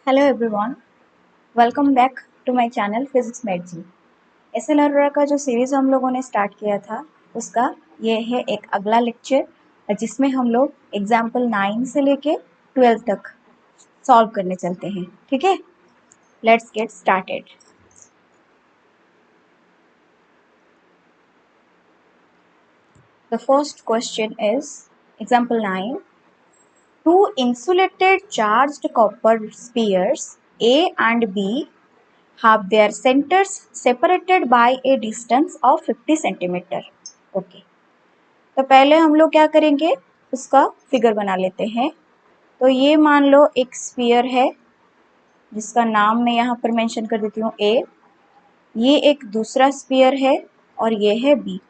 Hello everyone, welcome back to my channel physics math ji. SL Arora का जो series हम लोगों ने स्टार्ट किया था उसका ये है एक अगला लेक्चर जिसमें हम लोग एग्जाम्पल 9 से लेके 12 तक सॉल्व करने चलते हैं। ठीक है, let's get started. The first question is example 9। Two insulated charged copper spheres A and B have their centers separated by a distance of 50 centimetre. Okay, तो पहले हम लोग क्या करेंगे, उसका फिगर बना लेते हैं। तो ये मान लो एक स्फीयर है जिसका नाम मैं यहाँ पर मेंशन कर देती हूँ ए। ये एक दूसरा स्फीयर है और ये है बी।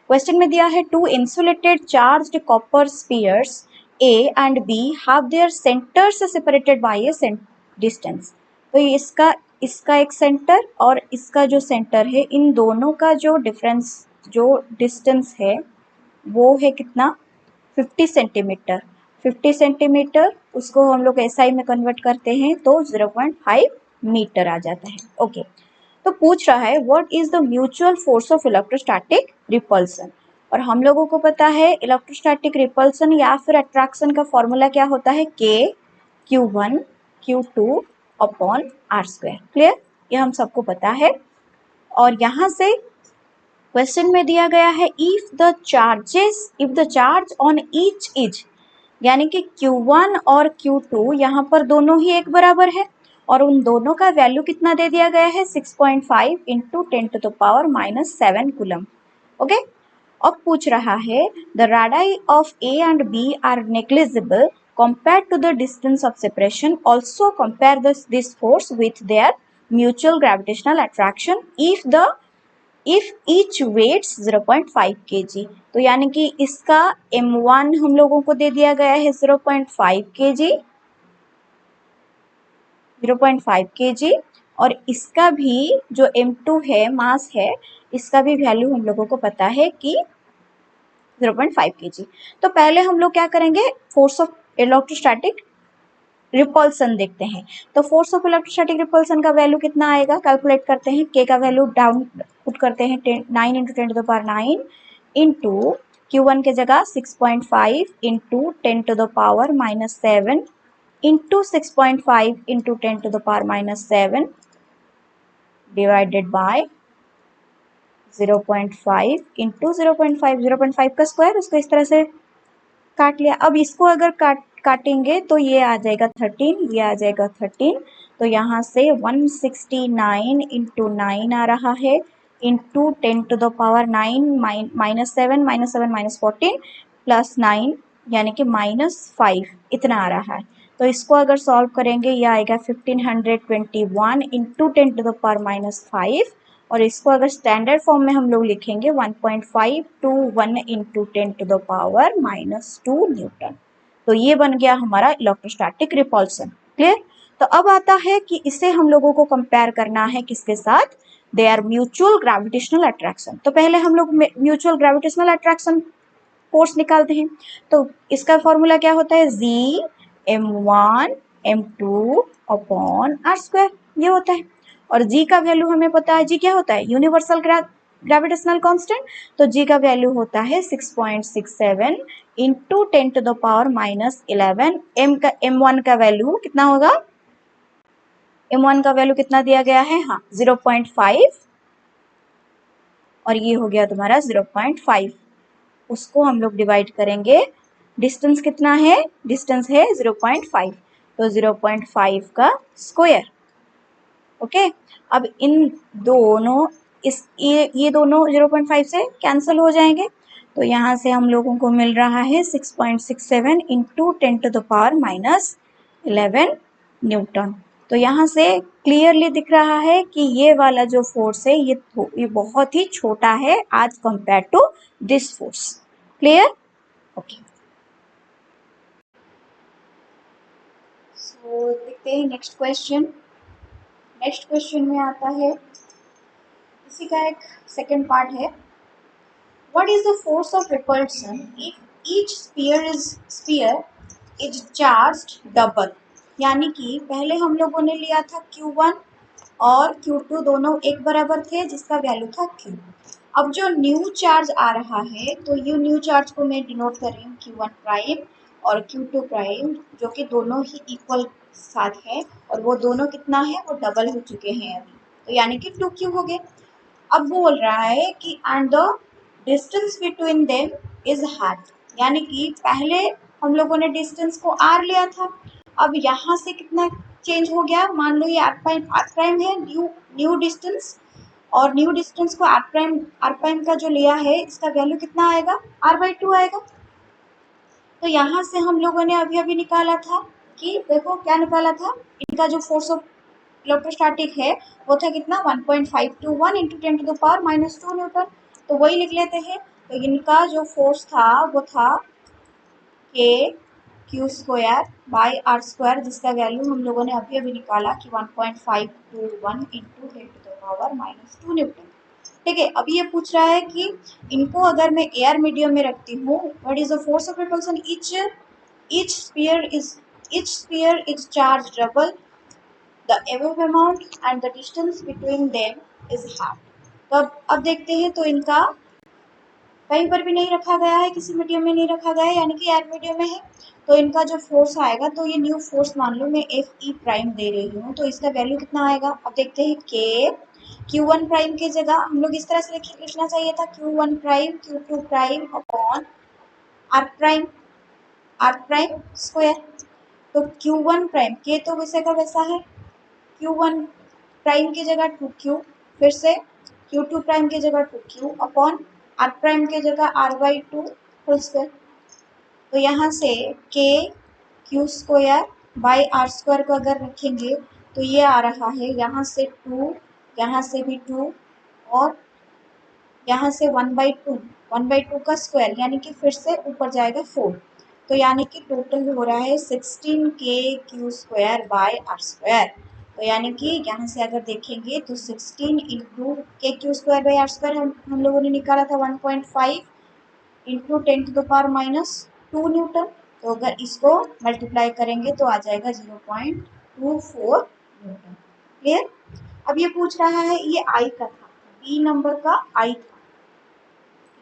क्वेश्चन में दिया है two insulated charged copper spheres A and B have their centres separated by a distance. तो इसका इसका एक सेंटर और इसका जो सेंटर है, इन दोनों का जो डिफरेंस, जो डिस्टेंस है वो है कितना, 50 सेंटीमीटर। 50 सेंटीमीटर उसको हम लोग एसआई में कन्वर्ट करते हैं तो 0.5 मीटर आ जाता है। ओके, तो पूछ रहा है what is the mutual force of electrostatic repulsion. और हम लोगों को पता है इलेक्ट्रोस्टैटिक रिपल्सन या फिर अट्रैक्शन का फॉर्मूला क्या होता है, के Q1 Q2 upon R square. Clear, ये हम सबको पता है। और यहाँ से क्वेश्चन में दिया गया है if the charge on each is, यानी कि Q1 और Q2 यहाँ पर दोनों ही एक बराबर है और उन दोनों का वैल्यू कितना दे दिया गया है, 6.5 इंटू 10⁻⁷ कूलम। ओके, अब पूछ रहा है the radii of A and B are negligible compared to the distance of separation. Also compare this force with their mutual gravitational attraction if each weighs 0.5 kg। तो यानी कि इसका m1 हम लोगों को दे दिया गया है 0.5 kg, 0.5 kg, और इसका भी जो m2 है, मास है, इसका भी वैल्यू हम लोगों को पता है कि 0.5 kg। तो पहले हम लोग क्या करेंगे, फोर्स ऑफ इलेक्ट्रोस्टैटिक रिपल्सन देखते हैं। तो फोर्स ऑफ इलेक्ट्रोस्टैटिक रिपल्सन का वैल्यू कितना आएगा, कैलकुलेट करते हैं। के का वैल्यू डाउन पुट करते हैं 9 इंटू 10⁻⁹ इंटू Q1 के जगह 6.5 into 10⁻⁷ into 6.5 into 10⁻⁷ divided by 0.5 into 0.5 का स्क्वायर, उसको इस तरह से काट लिया। अब इसको अगर काटेंगे तो ये आ जाएगा 13, ये आ जाएगा 13। तो यहाँ से 169 इंटू 9 आ रहा है इंटू 10⁻⁹ -7 प्लस 9 यानी कि -5 इतना आ रहा है। तो इसको अगर सॉल्व करेंगे ये आएगा 1521 इंटू 10⁻⁵, और इसको अगर स्टैंडर्ड फॉर्म में हम लोग लिखेंगे 1.521 इंटू 10⁻⁻² न्यूटन। तो ये बन गया हमारा इलेक्ट्रोस्टैटिक रिपल्सन। क्लियर। तो अब आता है कि इसे हम लोगों को कंपेयर करना है किसके साथ, they are mutual gravitational attraction. तो पहले हम लोग म्यूचुअल ग्रेविटेशनल अट्रैक्शन फोर्स निकालते हैं। तो इसका फॉर्मूला क्या होता है, G m1 upon R square, ये होता है। और G का वैल्यू हमें पता है, G क्या होता है, यूनिवर्सल ग्रेविटेशनल कांस्टेंट। तो G का वैल्यू होता है 6.67 इंटू 10⁻⁻11। m1 का वैल्यू कितना होगा, m1 का वैल्यू कितना दिया गया है, हाँ 0.5, और ये हो गया तुम्हारा 0.5। उसको हम लोग डिवाइड करेंगे, डिस्टेंस कितना है, डिस्टेंस है 0.5, तो 0.5 का स्क्वायर। ओके, अब इन दोनों ये दोनों 0.5 से कैंसिल हो जाएंगे। तो यहाँ से हम लोगों को मिल रहा है 6.67 इंटू 10⁻⁻11 न्यूटन। तो यहाँ से क्लियरली दिख रहा है कि ये वाला जो फोर्स है ये बहुत ही छोटा है आज compare to this force. Clear, okay. So देखते हैं नेक्स्ट क्वेश्चन। नेक्स्ट क्वेश्चन में आता है, इसी का एक सेकेंड पार्ट है, what is the force of repulsion if each sphere is charged double. यानी कि पहले हम लोगों ने लिया था Q1 और Q2 दोनों एक बराबर थे जिसका वैल्यू था Q। अब जो न्यू चार्ज आ रहा है तो ये न्यू चार्ज को मैं डिनोट कर रही हूँ Q1 प्राइम और Q2 प्राइम, जो कि दोनों ही इक्वल साथ है और वो दोनों कितना है, वो डबल हो चुके हैं अभी, तो यानी कि 2Q हो गए। अब बोल रहा है कि and the distance between them is hard, यानी कि पहले हम लोगों ने डिस्टेंस को r लिया था, अब यहाँ से कितना चेंज हो गया, मान लो ये r प्राइम है, न्यू न्यू डिस्टेंस, और न्यू डिस्टेंस को r प्राइम का जो लिया है इसका वैल्यू कितना आएगा, r/2 आएगा। तो यहाँ से हम लोगों ने अभी अभी निकाला था कि देखो क्या निकाला था, इनका जो फोर्स ऑफ इलेक्ट्रोस्टैटिक है वो था कितना 1.521 इंटू 10⁻⁻2 न्यूटन, तो वही लिख लेते हैं। तो इनका जो फोर्स था वो था K Q square by R square, जिसका वैल्यू हम लोगों ने अभी अभी निकाला कि 1.521 इंटू 10⁻⁻2 न्यूटन। ठीक है, अभी ये पूछ रहा है कि इनको अगर मैं एयर मीडियम में रखती हूँ, what is the force of repulsion, each sphere is charged double the above amount and the distance between them is half। तो अब देखते हैं, तो इनका कहीं पर भी नहीं रखा गया है, किसी मीडियम में नहीं रखा गया है, यानी कि एयर मीडियम में है, तो इनका जो फोर्स आएगा, तो ये न्यू फोर्स मान लो मैं एफ ई प्राइम दे रही हूँ, तो इसका वैल्यू कितना आएगा। अब देखते हैं के Q1 प्राइम की जगह हम लोग इस तरह से लिखना चाहिए था, Q1 prime Q2 prime upon R prime square. तो Q1 प्राइम के तो वैसे का वैसा है, Q1 प्राइम की जगह 2Q, फिर से Q2 प्राइम की जगह 2Q अपॉन आर प्राइम की जगह r/2 होल स्क्वायर। तो यहाँ से K Q square by R square को अगर रखेंगे तो ये आ रहा है, यहाँ से 2, यहाँ से भी 2 और यहाँ से 1/2 का स्क्वायर, यानी कि फिर से ऊपर जाएगा 4, तो यानी कि टोटल हो रहा है 16 K Q square by R square. तो यानी कि यहाँ से अगर देखेंगे तो 16 into K Q square by R square हम लोगों ने निकाला था 1.5 इंटू 10⁻⁻2 न्यूटन। तो अगर इसको मल्टीप्लाई करेंगे तो आ जाएगा 0.24 न्यूटन। क्लियर। अब ये पूछ रहा है, ये आई का था, बी नंबर का आई था,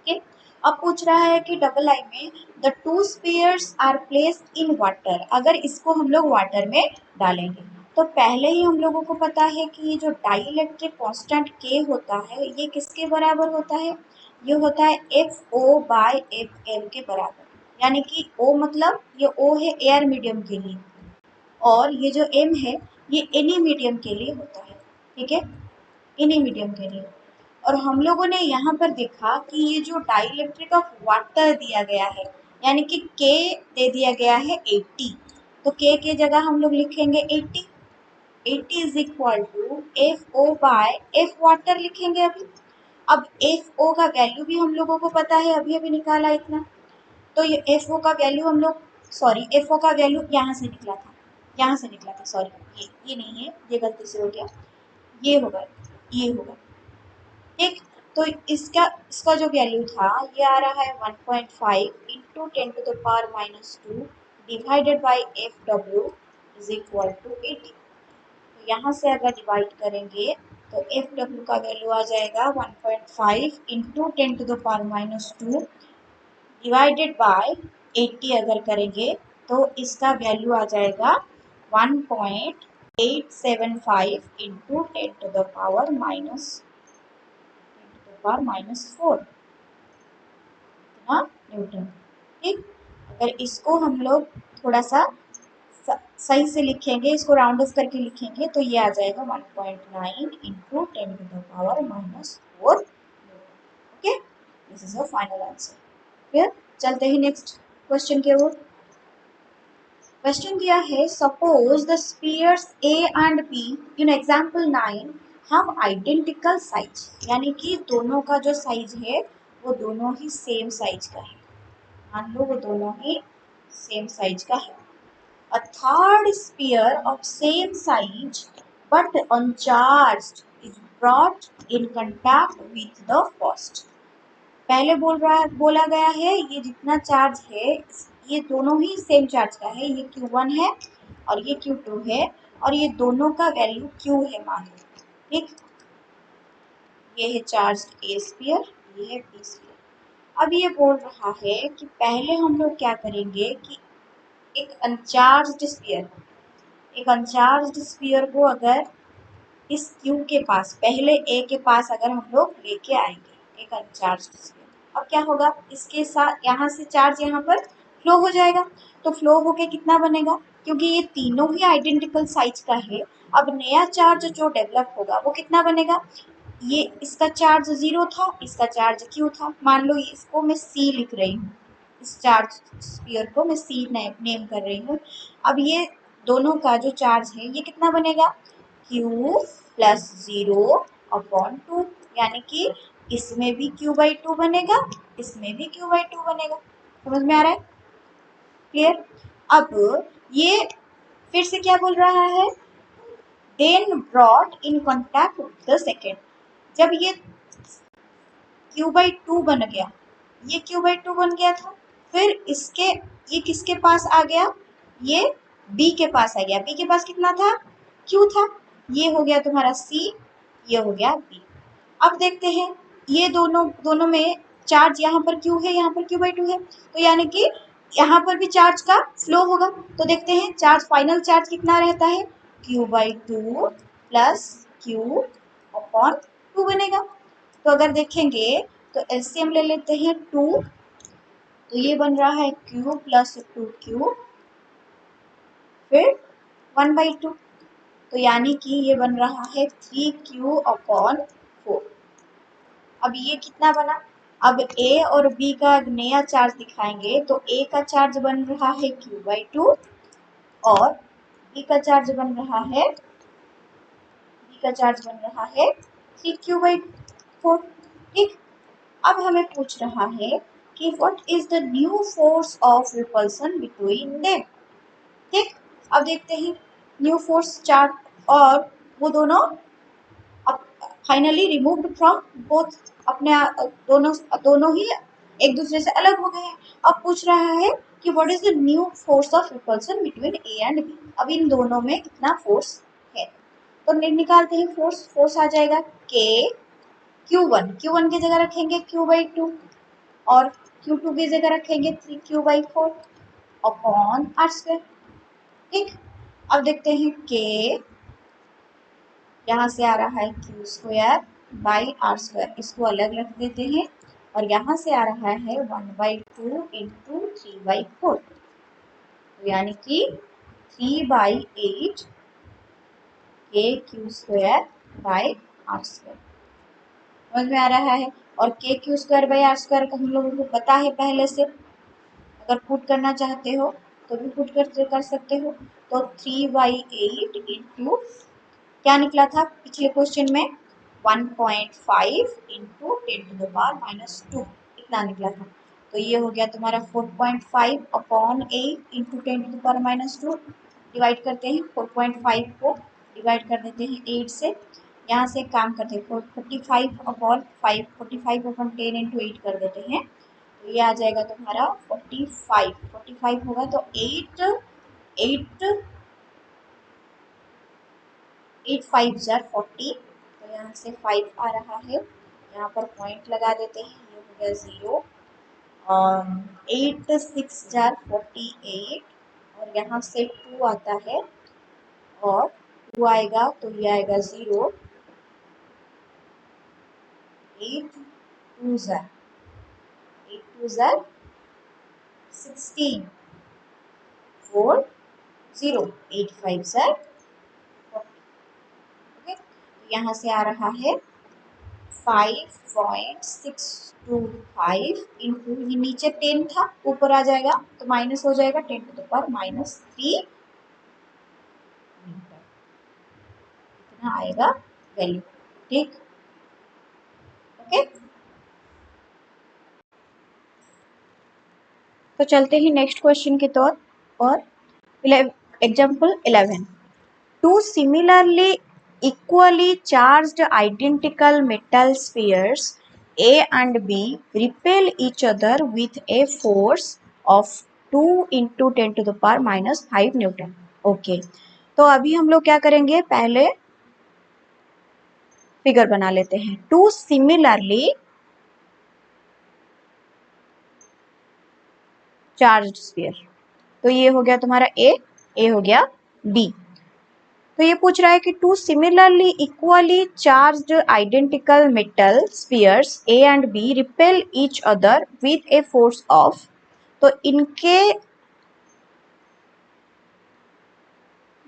ठीक है। अब पूछ रहा है कि डबल आई में the two spheres are placed in water, अगर इसको हम लोग वाटर में डालेंगे, तो पहले ही हम लोगों को पता है कि ये जो डाइलेक्ट्रिक कांस्टेंट के होता है ये किसके बराबर होता है, ये होता है F O by F M के बराबर, यानी कि ओ मतलब ये ओ है एयर मीडियम के लिए और ये जो एम है ये एनी मीडियम के लिए होता है, ठीक है, एनी मीडियम के लिए। और हम लोगों ने यहाँ पर देखा कि ये जो डाइलेक्ट्रिक ऑफ वाटर दिया गया है, यानी कि के दे दिया गया है 80, तो के जगह हम लोग लिखेंगे 80, 80 is equal to F O by F water लिखेंगे अभी। अब एफ ओ का वैल्यू भी हम लोगों को पता है, अभी अभी निकाला इतना, तो ये एफ ओ का वैल्यू हम लोग, सॉरी एफ ओ का वैल्यू यहाँ से निकला था, यहाँ से निकला था, सॉरी ये नहीं है, ये गलती से हो गया, ये होगा, ये होगा, ठीक। तो इसका इसका जो वैल्यू था ये आ रहा है 1.5 into 10⁻⁻2 divided by F W is equal to 80। तो यहाँ से अगर डिवाइड करेंगे तो एफ डब्ल्यू का वैल्यू आ जाएगा 1.5 इंटू 10⁻⁻2 डिवाइडेड बाय 80, अगर करेंगे तो इसका वैल्यू आ जाएगा 1.875 इंटू 10⁻⁻4 न्यूटन, ठीक। अगर इसको हम लोग थोड़ा सा सही से लिखेंगे, इसको राउंड ऑफ करके लिखेंगे तो ये आ जाएगा 1.9 into 10⁻⁻4 okay, this is a final answer. फिर चलते ही नेक्स्ट क्वेश्चन की ओर। क्वेश्चन दिया है, suppose the spheres A and be in example 9 हम आइडेंटिकल साइज, यानी कि दोनों का जो साइज है वो दोनों ही सेम साइज का है, मान लो वो दोनों ही सेम साइज का है। A third sphere of same size but uncharged is brought in contact with the first। पहले बोला गया है ये जितना चार्ज है ये दोनों ही सेम चार्ज का है, ये Q1 है और ये Q2 है और ये दोनों का वैल्यू Q है मान लो, ठीक। ये है चार्ज ए स्फीयर, ये है बी स्फीयर। अब ये बोल रहा है कि पहले हम लोग क्या करेंगे कि एक अनचार्ज्ड स्फीयर, एक अनचार्ज्ड स्फीयर को अगर इस Q के पास, पहले A के पास अगर हम लोग लेके आएंगे एक अनचार्ज्ड स्फीयर, अब क्या होगा, इसके साथ यहाँ से चार्ज यहाँ पर फ्लो हो जाएगा। तो फ्लो होके कितना बनेगा, क्योंकि ये तीनों ही आइडेंटिकल साइज का है, अब नया चार्ज जो डेवलप होगा वो कितना बनेगा, ये इसका चार्ज 0 था, इसका चार्ज Q था। मान लो इसको मैं C लिख रही हूँ, इस चार्ज स्फीयर को मैं C नेम कर रही हूँ। अब ये दोनों का जो चार्ज है ये कितना बनेगा, Q प्लस 0/2, यानी कि इसमें भी Q/2 बनेगा, इसमें भी Q/2 बनेगा। समझ में आ रहा है, क्लियर। अब ये फिर से क्या बोल रहा है, then brought in contact with the second, जब ये Q/2 बन गया, ये Q/2 बन गया था, फिर इसके ये किसके पास आ गया, ये B के पास आ गया। B के पास कितना था, Q था, ये हो गया तुम्हारा C, ये हो गया B। अब देखते हैं ये दोनों में चार्ज, यहाँ पर Q है, यहाँ पर Q/2 है, तो यानी कि यहाँ पर भी चार्ज का फ्लो होगा। तो देखते हैं चार्ज, फाइनल चार्ज कितना रहता है, Q/2 प्लस Q/2 बनेगा। तो अगर देखेंगे तो एलसीएम ले लेते हैं 2, तो ये बन रहा है Q प्लस 2Q, फिर 1/2, तो यानी कि ये बन रहा है 3Q/4। अब ये कितना बना, अब A और B का नया चार्ज दिखाएंगे तो A का चार्ज बन रहा है Q/2 और B का चार्ज बन रहा है 3Q/4, ठीक। अब हमें पूछ रहा है कि what is the new force of repulsion between them, ठीक। अब देखते हैं न्यू फोर्स चार्ज, और वो दोनों अब फाइनली रिमूव्ड फ्रॉम बोथ, अपने दोनों ही एक दूसरे से अलग हो गए हैं। अब पूछ रहा है कि what is the new force of repulsion between A and B, अब इन दोनों में कितना फोर्स है, तो निकालते हैं फोर्स। फोर्स आ जाएगा K Q1 की जगह रखेंगे Q/2 और Q2 की जगह रखेंगे 3Q/4 अपॉन R², ठीक। अब देखते हैं K यहाँ से आ रहा है Q²/R², इसको अलग रख देते हैं, और यहाँ से आ रहा है 1/2 इंटू 3/4, यानी कि 3/8 KQ²/R², समझ में आ रहा है। और KQ²/R² का हम लोगों को पता है पहले से, अगर पुट करना चाहते हो तो भी पुट कर सकते हो। तो 3/8 इंटू क्या निकला था पिछले क्वेश्चन में, 1.5 इंटू 10⁻⁻2, इतना निकला था। तो ये हो गया तुम्हारा 4.5/8 इंटू 10⁻⁻2, डिवाइड करते हैं 4.5 को डिवाइड कर देते हैं 8 से, यहाँ से काम करते हैं 45/5, 45/10 इंटू 8 कर देते हैं, तो ये आ जाएगा तुम्हारा 45 होगा, तो 8 5 जार 40, तो यहाँ से 5 आ रहा है, यहाँ पर पॉइंट लगा देते हैं, ये हो गया 0। 8 6 जार 48, और यहाँ से 2 आता है, और 2 आएगा तो ये आएगा 0। 8 2 जार 16, 4 0, 8 5 जार 40, यहाँ से आ रहा है 5.625 इंटू, ये नीचे 10 था, ऊपर आ जाएगा तो माइनस हो जाएगा 10⁻³ मीटर, इतना आएगा वैल्यू, ठीक। ओके, तो चलते हैं नेक्स्ट क्वेश्चन की तौर और example 11। Two similarly equally charged identical metal spheres A and B repel each other with a force of 2 into 10⁻⁻5 Newton. Okay, तो अभी हम लोग क्या करेंगे, पहले फिगर बना लेते हैं। टू सिमिलरली चार्ज्ड स्फीयर, तो ये हो गया तुम्हारा ए हो गया बी। तो ये पूछ रहा है कि two similarly equally charged identical metal spheres A and B repel each other with a force of, तो इनके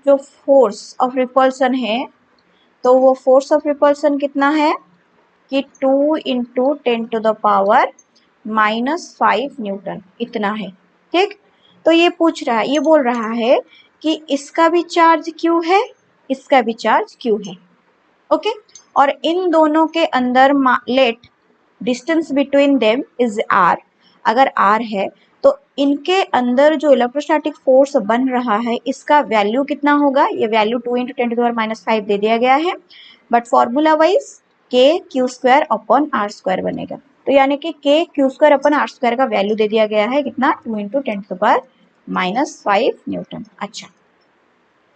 जो फोर्स ऑफ रिपल्सन है, तो वो फोर्स ऑफ रिपल्सन कितना है कि 2 इंटू 10⁻⁻⁻5 न्यूटन इतना है। ठीक, तो ये पूछ रहा है, ये बोल रहा है कि इसका भी चार्ज क्यू है, इसका भी चार्ज क्यू है। ओके, और इन दोनों के अंदर let distance between them is R, अगर आर है तो इनके अंदर जो इलेक्ट्रोस्टैटिक फोर्स बन रहा है इसका वैल्यू कितना होगा, ये वैल्यू 2 इंटू 10⁻⁻5 दे दिया गया है, but formula wise K Q square upon R square बनेगा। तो यानी कि K Q square upon R square का वैल्यू दे दिया गया है कितना, 2 इंटू 10⁻⁻5 न्यूटन। अच्छा,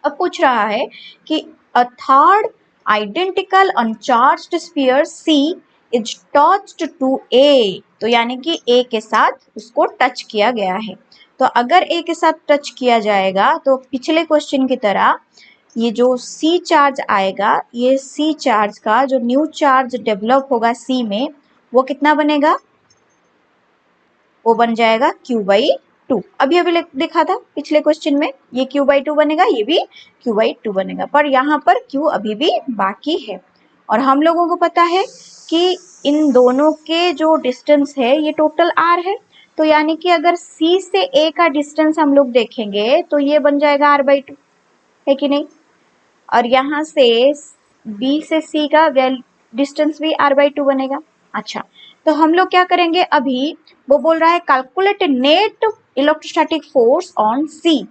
अब पूछ रहा है कि a third identical uncharged sphere C is touched to A, तो यानी कि ए के साथ उसको टच किया गया है। तो अगर ए के साथ टच किया जाएगा तो पिछले क्वेश्चन की तरह ये जो सी चार्ज आएगा, ये सी चार्ज का जो न्यू चार्ज डेवलप होगा सी में, वो कितना बनेगा, वो बन जाएगा Q/2। अभी अभी देखा था पिछले क्वेश्चन में, ये Q/2 बनेगा, ये भी Q/2 बनेगा, पर यहाँ पर Q अभी भी बाकी है। और हम लोगों को पता है कि इन दोनों के जो डिस्टेंस है ये टोटल R है, तो यानी कि अगर C से A का डिस्टेंस हम लोग देखेंगे तो ये बन जाएगा R/2, है कि नहीं। और यहाँ से B से C का डिस्टेंस भी R/2 बनेगा। अच्छा, तो हम लोग क्या करेंगे, अभी वो बोल रहा है calculate net electrostatic force on C,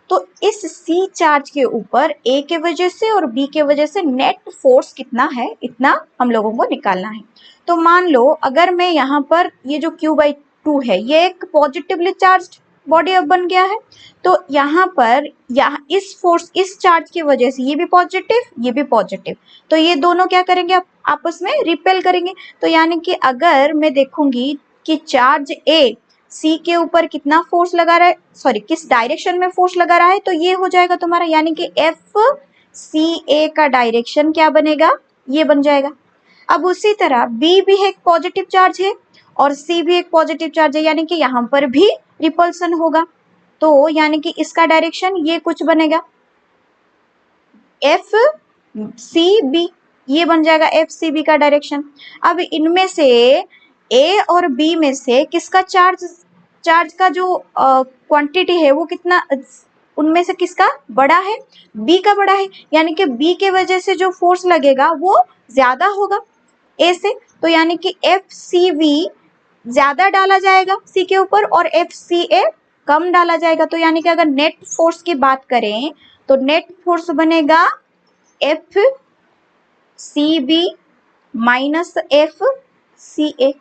तो इस C चार्ज के ऊपर A के वजह से और B के वजह से नेट फोर्स कितना है, इतना हम लोगों को निकालना है। तो मान लो अगर मैं यहाँ पर ये जो Q/2 है ये एक पॉजिटिवली चार्ज्ड बॉडी अब बन गया है, तो यहाँ पर यहाँ इस फोर्स इस चार्ज की वजह से ये भी पॉजिटिव ये भी पॉजिटिव, तो ये दोनों क्या करेंगे, आपस में रिपेल करेंगे। तो यानी कि अगर मैं देखूंगी कि चार्ज ए सी के ऊपर कितना फोर्स लगा रहा है, सॉरी किस डायरेक्शन में फोर्स लगा रहा है, तो ये हो जाएगा तुम्हारा, यानी कि एफ सी ए का डायरेक्शन क्या बनेगा, ये बन जाएगा। अब उसी तरह बी भी एक पॉजिटिव चार्ज है और सी भी एक पॉजिटिव चार्ज है, यानी कि यहाँ पर भी रिपल्सन होगा, तो यानी कि इसका डायरेक्शन ये कुछ बनेगा एफ सी बी, ये बन जाएगा एफ सी बी का डायरेक्शन। अब इनमें से ए और बी में से किसका चार्ज का जो क्वांटिटी है वो कितना, उनमें से किसका बड़ा है, बी का बड़ा है, यानी कि बी के वजह से जो फोर्स लगेगा वो ज्यादा होगा ए से, तो यानी कि एफ सी बी ज्यादा डाला जाएगा सी के ऊपर और एफ सी ए कम डाला जाएगा। तो यानी कि अगर नेट फोर्स की बात करें तो नेट फोर्स बनेगा F C B minus F C A.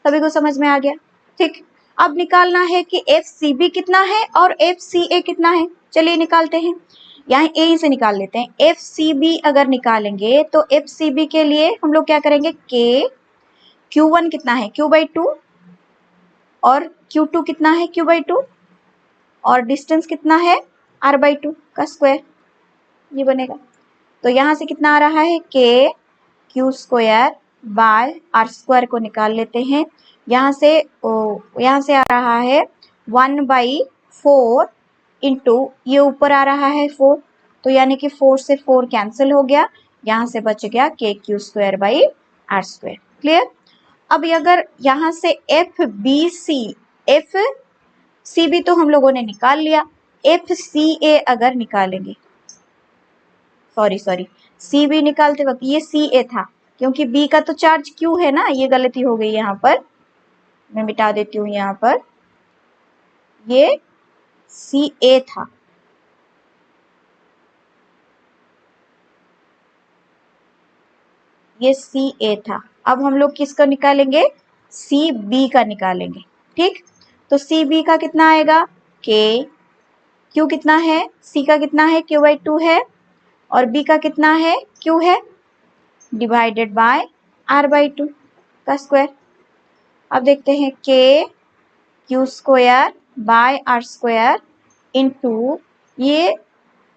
सभी को समझ में आ गया। ठीक, अब निकालना है कि एफ सी बी कितना है और एफ सी ए कितना है। चलिए निकालते हैं, यहाँ ए से निकाल लेते हैं। एफ सी बी अगर निकालेंगे तो एफ सी बी के लिए हम लोग क्या करेंगे, के Q1 कितना है Q/2 और Q2 कितना है Q/2 और डिस्टेंस कितना है R/2 का स्क्वायर, ये बनेगा। तो यहाँ से कितना आ रहा है, K Q square by R square को निकाल लेते हैं। यहाँ से आ रहा है 1/4 इंटू ये ऊपर आ रहा है 4, तो यानी कि 4 से 4 कैंसिल हो गया, यहाँ से बच गया K Q square by R square. Clear. अब अगर यहाँ से एफ सी बी तो हम लोगों ने निकाल लिया, एफ सी ए अगर निकालेंगे, सॉरी सी बी निकालते वक्त ये सी ए था, क्योंकि बी का तो चार्ज क्यू है ना, ये गलती हो गई यहाँ पर, मैं मिटा देती हूँ, यहाँ पर ये सी ए था, ये सी ए था। अब हम लोग किसका निकालेंगे, सी बी का निकालेंगे। ठीक, तो सी बी का कितना आएगा, के Q कितना है, C का कितना है, Q/2 है, और B का कितना है, Q है, डिवाइडेड बाय R/2 का स्क्वायर। अब देखते हैं K Q² bye R² into ये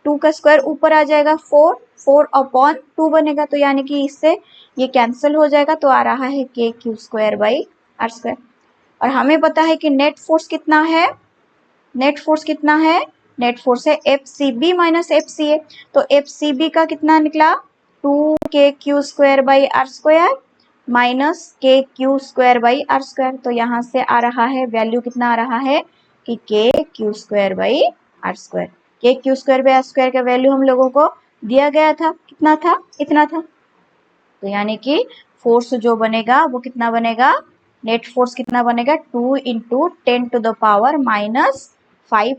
2 का स्क्वायर ऊपर आ जाएगा 4/2 बनेगा, तो यानी कि इससे ये कैंसिल हो जाएगा, तो आ रहा है K Q² बाई R²। और हमें पता है कि नेट फोर्स कितना है, नेट फोर्स कितना है, नेट फोर्स है FCB माइनस FCA, तो FCB का कितना निकला 2KQ² by R² minus KQ² by R², तो यहाँ से आ रहा है वैल्यू कितना आ रहा है कि KQ² by R²। KQ² by R² का वैल्यू हम लोगों को दिया गया था, कितना था, इतना था, तो यानी कि फोर्स जो बनेगा वो कितना बनेगा, नेट फोर्स कितना बनेगा 2 इंटू 10⁻⁻5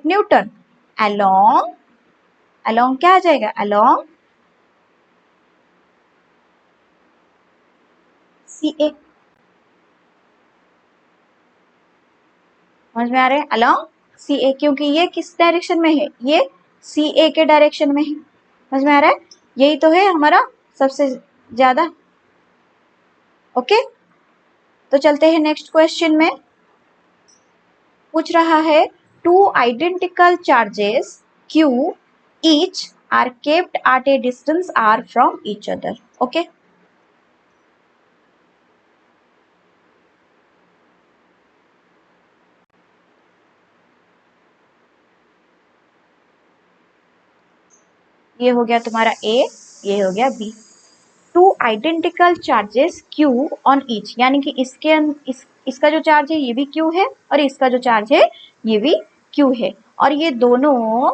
न्यूटन अलोंग क्या आ जाएगा, अलोंग CA। समझ में आ रहा है, अलोंग CA, क्योंकि ये किस डायरेक्शन में है, ये CA के डायरेक्शन में है। समझ में आ रहा है, यही तो है हमारा सबसे ज्यादा। ओके, तो चलते हैं नेक्स्ट क्वेश्चन में। पूछ रहा है 2 identical charges Q each are kept at a distance R from each other. Okay. ये हो गया तुम्हारा A, ये हो गया B। 2 identical charges Q on each, यानी कि इसका जो चार्ज है ये भी Q है, और इसका जो चार्ज है ये भी Q है, और ये दोनों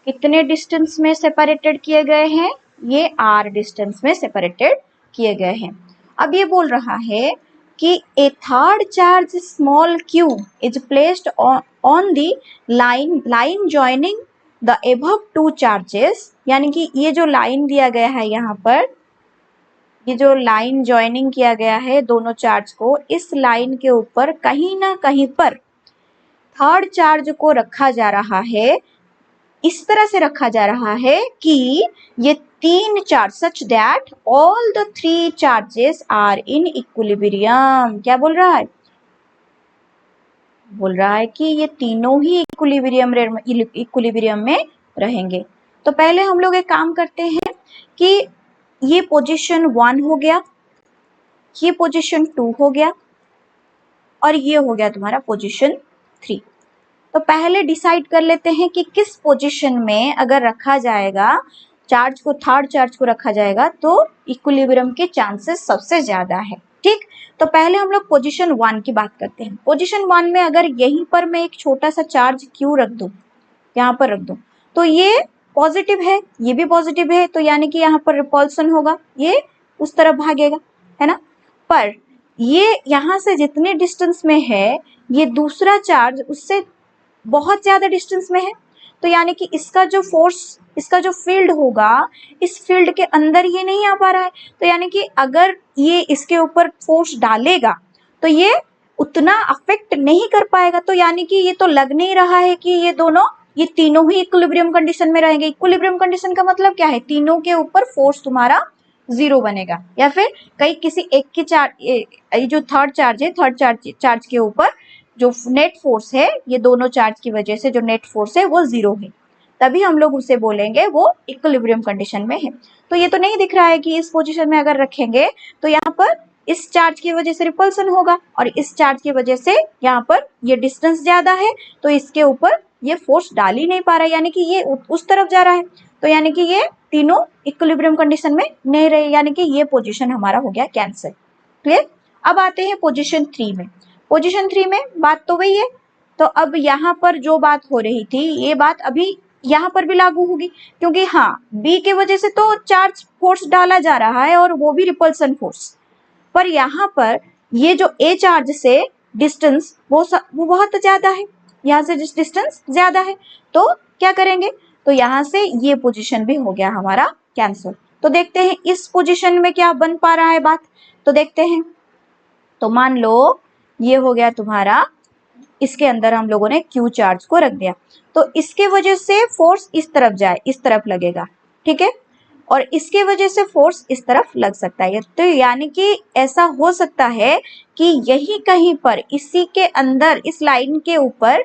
कितने डिस्टेंस में सेपरेटेड किए गए हैं, ये R डिस्टेंस में सेपरेटेड किए गए हैं। अब ये बोल रहा है कि a third charge small q is placed on the line joining the above 2 charges, यानी कि ये जो लाइन दिया गया है यहाँ पर, ये जो लाइन जॉइनिंग किया गया है दोनों चार्ज को, इस लाइन के ऊपर कहीं ना कहीं पर थर्ड चार्ज को रखा जा रहा है। इस तरह से रखा जा रहा है कि ये 3 charge such that all the 3 charges are in equilibrium. क्या बोल रहा है, बोल रहा है कि ये तीनों ही इक्विलिब्रियम में रहेंगे। तो पहले हम लोग एक काम करते हैं कि ये पोजीशन 1 हो गया, ये पोजीशन 2 हो गया, और ये हो गया तुम्हारा पोजीशन 3। तो पहले डिसाइड कर लेते हैं कि किस पोजीशन में अगर रखा जाएगा चार्ज को, थर्ड चार्ज को रखा जाएगा तो इक्विलिब्रियम के चांसेस सबसे ज्यादा है। ठीक, तो पहले हम लोग पोजीशन 1 की बात करते हैं। पोजीशन 1 में अगर यहीं पर मैं एक छोटा सा चार्ज Q रख दूं, यहाँ पर रख दूं, तो ये पॉजिटिव है, ये भी पॉजिटिव है, तो यानी कि यहाँ पर रिपल्सन होगा, ये उस तरफ भागेगा, है ना। पर ये यहाँ से जितने डिस्टेंस में है, ये दूसरा चार्ज उससे बहुत ज्यादा डिस्टेंस में है, तो यानी कि इसका जो फोर्स, इसका जो फील्ड होगा, इस फील्ड के अंदर ये नहीं आ पा रहा है, तो यानी कि अगर ये इसके ऊपर फोर्स डालेगा तो ये उतना अफेक्ट नहीं कर पाएगा, तो यानी कि ये तो लग नहीं रहा है कि ये दोनों, ये तीनों ही इक्विलिब्रियम कंडीशन में रहेंगे। इक्विलिब्रियम कंडीशन का मतलब क्या है, तीनों के ऊपर फोर्स तुम्हारा 0 बनेगा, या फिर कहीं किसी एक के चार्ज, ये जो थर्ड चार्ज है, थर्ड चार्ज के ऊपर जो नेट फोर्स है, ये दोनों चार्ज की वजह से जो नेट फोर्स है वो 0 है, तभी हम लोग उसे बोलेंगे वो इक्विलिब्रियम कंडीशन में है। तो ये तो नहीं दिख रहा है कि इस पोजीशन में अगर रखेंगे तो यहाँ पर इस चार्ज की वजह से रिपल्सन होगा, और इस चार्ज की वजह से यहाँ पर ये डिस्टेंस ज्यादा है, तो इसके ऊपर ये फोर्स डाल ही नहीं पा रहा है, यानी कि ये उस तरफ जा रहा है, तो यानी कि ये तीनों इक्विलिब्रियम कंडीशन में नहीं रहे, यानी कि ये पोजीशन हमारा हो गया कैंसिल। क्लियर। अब आते हैं पोजीशन 3 में। पोजीशन 3 में बात तो वही है, तो अब यहाँ पर जो बात हो रही थी ये बात अभी यहाँ पर भी लागू होगी, क्योंकि हाँ बी के वजह से तो चार्ज फोर्स डाला जा रहा है और वो भी रिपल्सन फोर्स, पर यहाँ पर ये जो ए चार्ज से डिस्टेंस वो बहुत ज्यादा है, यहाँ से डिस्टेंस ज्यादा है, तो क्या करेंगे, तो यहाँ से ये पोजीशन भी हो गया हमारा कैंसिल। तो देखते हैं इस पोजीशन में क्या बन पा रहा है बात, तो देखते हैं। तो मान लो ये हो गया तुम्हारा इसके अंदर हम लोगों ने Q चार्ज को रख दिया, तो इसके वजह से फोर्स इस तरफ जाए, इस तरफ लगेगा, ठीक है, और इसके वजह से फोर्स इस तरफ लग सकता है। तो यानी कि ऐसा हो सकता है कि यही कहीं पर इसी के अंदर इस लाइन के ऊपर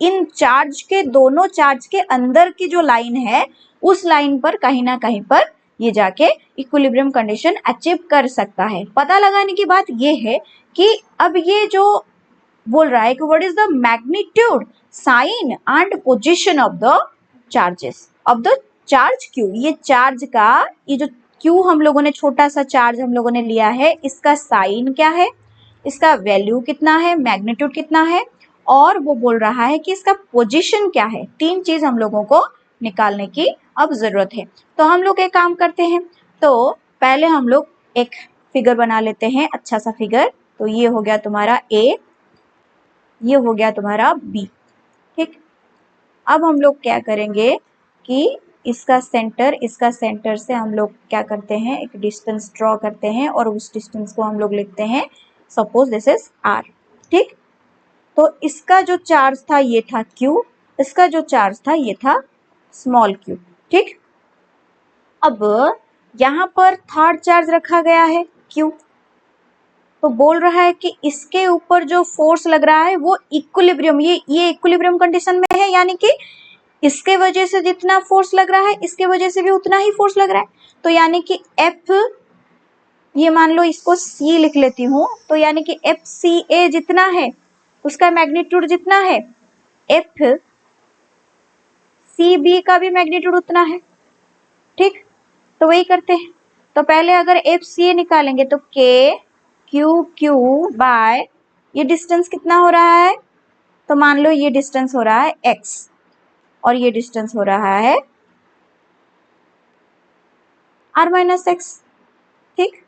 इन चार्ज के दोनों चार्ज के अंदर की जो लाइन है उस लाइन पर कहीं ना कहीं पर ये जाके इक्विलिब्रियम कंडीशन अचीव कर सकता है। पता लगाने की बात ये है कि अब ये जो बोल रहा है कि what is the magnitude sign and position of the charges of the charge Q। ये चार्ज का ये जो Q हम लोगों ने छोटा सा चार्ज हम लोगों ने लिया है, इसका साइन क्या है, इसका वैल्यू कितना है, मैग्नीट्यूड कितना है, और वो बोल रहा है कि इसका पोजीशन क्या है। तीन चीज हम लोगों को निकालने की अब जरूरत है। तो हम लोग एक काम करते हैं, तो पहले हम लोग एक फिगर बना लेते हैं, अच्छा सा फिगर। तो ये हो गया तुम्हारा A, ये हो गया तुम्हारा B, ठीक। अब हम लोग क्या करेंगे कि इसका सेंटर से हम लोग क्या करते हैं, एक डिस्टेंस ड्रॉ करते हैं और उस डिस्टेंस को हम लोग लिखते हैं, सपोज दिस इज R, ठीक। तो इसका जो चार्ज था ये था Q, इसका जो चार्ज था ये था स्मॉल q, ठीक। अब यहाँ पर थर्ड चार्ज रखा गया है Q, तो बोल रहा है कि इसके ऊपर जो फोर्स लग रहा है वो इक्विलिब्रियम, ये इक्विलिब्रियम कंडीशन में है, यानी कि इसके वजह से जितना फोर्स लग रहा है इसके वजह से भी उतना ही फोर्स लग रहा है। तो यानी कि F, ये मान लो इसको C लिख लेती हूँ, तो यानी कि FCA जितना है उसका मैग्नीट्यूड जितना है, FCB का भी मैग्नीट्यूड उतना है, ठीक। तो वही करते हैं। तो पहले अगर FCA निकालेंगे तो KQQ बाय ये डिस्टेंस कितना हो रहा है, तो मान लो ये डिस्टेंस हो रहा है x और ये डिस्टेंस हो रहा है r माइनस एक्स, ठीक।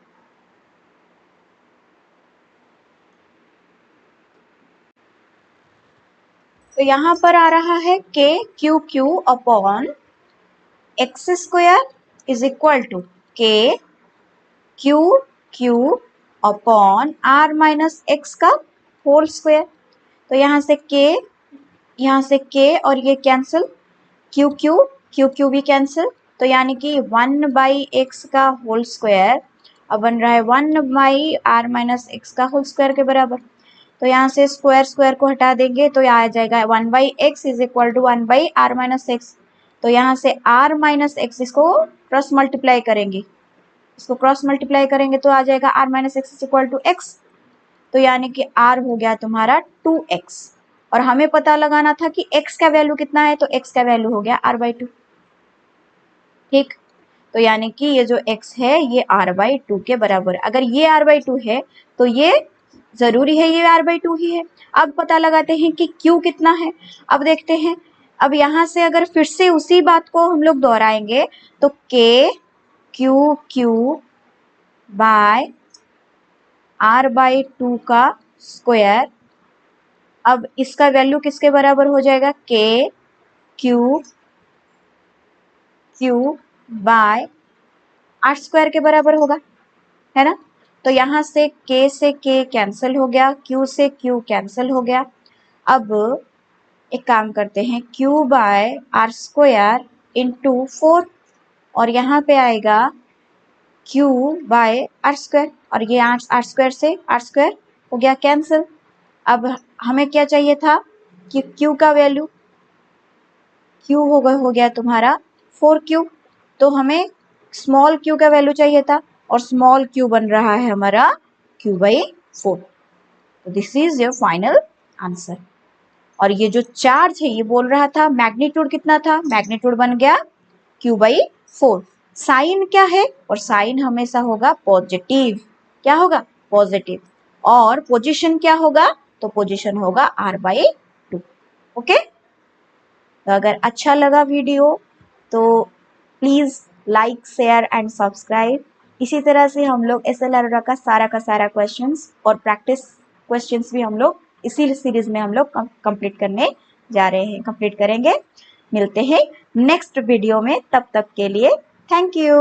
तो यहां पर आ रहा है KQQ upon x square is equal to KQQ upon r minus x का होल स्क्वायर। तो यहाँ से K और ये कैंसिल, QQ भी कैंसिल, तो यानी कि 1/x का होल स्क्वायर अब बन रहा है 1/r माइनस एक्स का होल स्क्वायर के बराबर। तो यहाँ से स्क्वायर को हटा देंगे तो यहाँ आ जाएगा 1/x is equal to 1/r minus x. तो यहाँ से r माइनस एक्स इसको क्रॉस मल्टीप्लाई करेंगे, तो आ जाएगा r minus x is equal to x. तो यानी कि r हो गया तुम्हारा 2x, और हमें पता लगाना था कि x का वैल्यू कितना है, तो x का वैल्यू हो गया r/2, ठीक। तो यानी कि ये जो x है ये r/2 के बराबर है। अगर ये r/2 है तो ये जरूरी है ये r/2 ही है। अब पता लगाते हैं कि q कितना है। अब देखते हैं, अब यहाँ से अगर फिर से उसी बात को हम लोग दोहराएंगे तो KQQ बाय r/2 का स्क्वायर, अब इसका वैल्यू किसके बराबर हो जाएगा, KQQ बाय r स्क्वायर के बराबर होगा, है ना। तो यहाँ से K कैंसिल हो गया, Q से Q कैंसिल हो गया। अब एक काम करते हैं, Q by r square into 4, और यहाँ पे आएगा Q बाय r स्क्वायर, और ये r स्क्वायर से r स्क्वायर हो गया कैंसिल। अब हमें क्या चाहिए था कि Q का वैल्यू, Q हो गया तुम्हारा 4Q, तो हमें स्मॉल q का वैल्यू चाहिए था, और स्मॉल q बन रहा है हमारा Q/4। तो this is your final answer. और ये जो चार्ज है ये बोल रहा था मैग्नीट्यूड कितना था, मैग्नीट्यूड बन गया Q/4। साइन क्या है, और साइन हमेशा होगा पॉजिटिव, क्या होगा, पॉजिटिव। और पोजीशन क्या होगा, तो पोजीशन होगा r/2, ओके। तो अगर अच्छा लगा वीडियो तो please like share and subscribe. इसी तरह से हम लोग SLR का सारा क्वेश्चंस और प्रैक्टिस क्वेश्चंस भी हम लोग इसी सीरीज में हम लोग कंप्लीट करेंगे। मिलते हैं नेक्स्ट वीडियो में, तब तक के लिए थैंक यू।